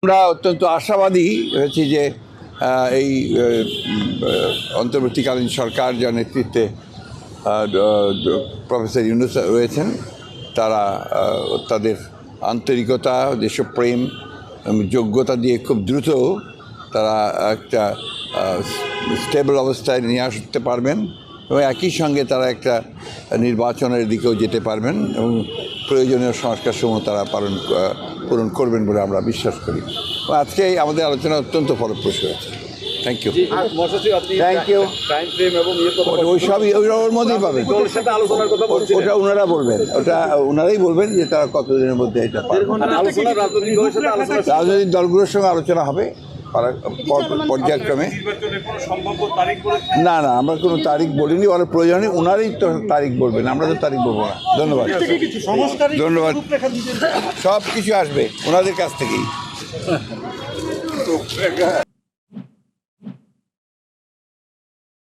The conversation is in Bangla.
আমরা অত্যন্ত আশাবাদী হয়েছি যে এই অন্তর্বর্তীকালীন সরকার যার নেতৃত্বে প্রফেসর ইউনূস রয়েছেন তারা তাদের আন্তরিকতা দেশপ্রেম যোগ্যতা দিয়ে খুব দ্রুত তারা একটা স্টেবল অবস্থায় নিয়ে আসতে পারবেন এবং একই সঙ্গে তারা একটা নির্বাচনের দিকেও যেতে পারবেন এবং প্রয়োজনীয় সংস্কারসমূহ তারা পূরণ করবেন বলে আমরা বিশ্বাস করি। আজকে আমাদের আলোচনা অত্যন্ত ফলপ্রসূ হয়েছে। Thank you. Thank you. ওর মধ্যেই পাবেন, ওটা ওনারা বলবেন, ওটা ওনারাই বলবেন যে তারা কতদিনের মধ্যে এটা রাজনৈতিক দলগুলোর সঙ্গে আলোচনা হবে পর্যায়ক্রমে। না না, আমরা কোনো তারিখ বলিনি, ওরা প্রয়োজনে ওনারাই তো তারিখ বলবেন, আমরা তো তারিখ বলবো না। ধন্যবাদ ধন্যবাদ। সব কিছু আসবে ওনাদের কাছ থেকেই।